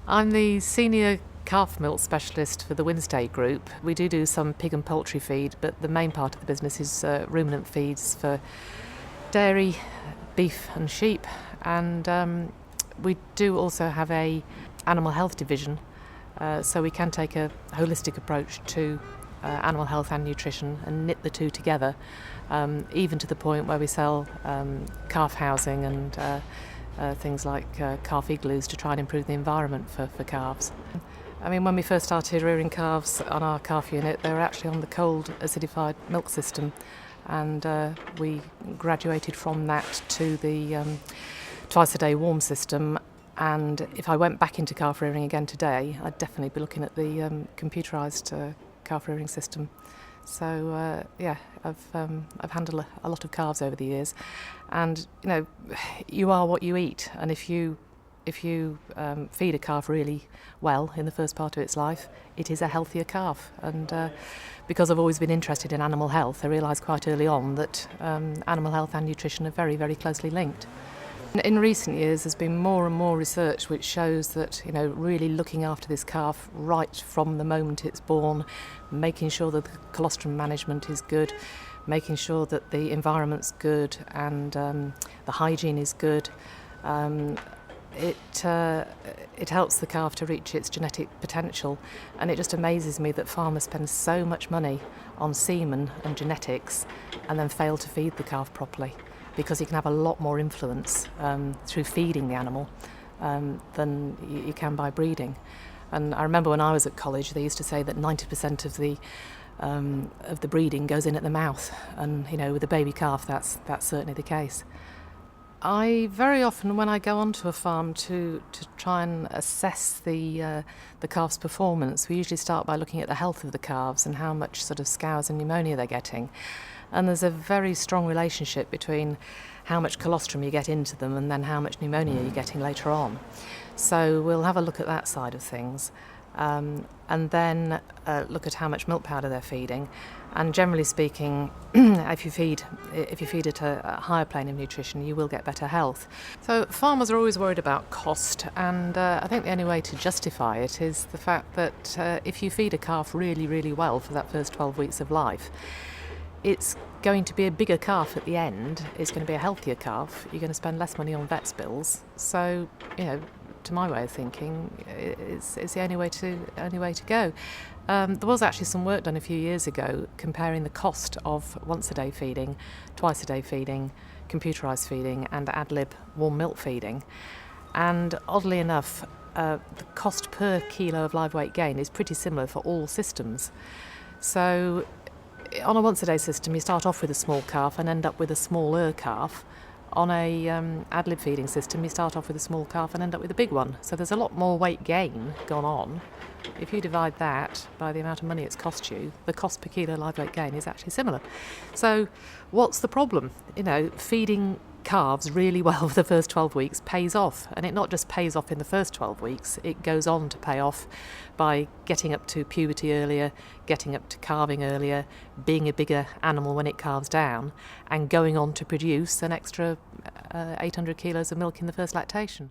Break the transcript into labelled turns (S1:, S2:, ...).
S1: I'm the senior calf milk specialist for the Wednesday group. We do some pig and poultry feed, but the main part of the business is ruminant feeds for dairy, beef and sheep. And we do also have a animal health division, so we can take a holistic approach to animal health and nutrition and knit the two together, even to the point where we sell calf housing and things like calf igloos to try and improve the environment for calves. I mean, when we first started rearing calves on our calf unit, they were actually on the cold acidified milk system, and we graduated from that to the twice a day warm system. And if I went back into calf rearing again today, I'd definitely be looking at the computerised calf rearing system. So I've handled a lot of calves over the years, and you are what you eat. And if you feed a calf really well in the first part of its life, it is a healthier calf. And because I've always been interested in animal health, I realised quite early on that animal health and nutrition are very, very closely linked. In recent years, there's been more and more research which shows that really looking after this calf right from the moment it's born, making sure that the colostrum management is good, making sure that the environment's good and the hygiene is good. It helps the calf to reach its genetic potential, and it just amazes me that farmers spend so much money on semen and genetics and then fail to feed the calf properly, because you can have a lot more influence through feeding the animal than you can by breeding. And I remember when I was at college, they used to say that 90% of the breeding goes in at the mouth, and with a baby calf, that's certainly the case. I very often, when I go onto a farm to try and assess the calf's performance, we usually start by looking at the health of the calves and how much sort of scours and pneumonia they're getting. And there's a very strong relationship between how much colostrum you get into them and then how much pneumonia you're getting later on. So we'll have a look at that side of things, and then look at how much milk powder they're feeding. And generally speaking, if you feed at a higher plane of nutrition, you will get better health. So farmers are always worried about cost, and I think the only way to justify it is the fact that if you feed a calf really, really well for that first 12 weeks of life, it's going to be a bigger calf at the end. It's going to be a healthier calf. You're going to spend less money on vet's bills. So, to my way of thinking, it's the only way to go. There was actually some work done a few years ago comparing the cost of once-a-day feeding, twice-a-day feeding, computerised feeding, and ad-lib warm milk feeding. And oddly enough, the cost per kilo of live weight gain is pretty similar for all systems. So on a once-a-day system, you start off with a small calf and end up with a smaller calf. On a ad-lib feeding system, you start off with a small calf and end up with a big one. So there's a lot more weight gain gone on. If you divide that by the amount of money it's cost you, the cost per kilo live weight gain is actually similar. So what's the problem? Feeding calves really well for the first 12 weeks pays off, and it not just pays off in the first 12 weeks, it goes on to pay off by getting up to puberty earlier, getting up to calving earlier, being a bigger animal when it calves down, and going on to produce an extra 800 kilos of milk in the first lactation.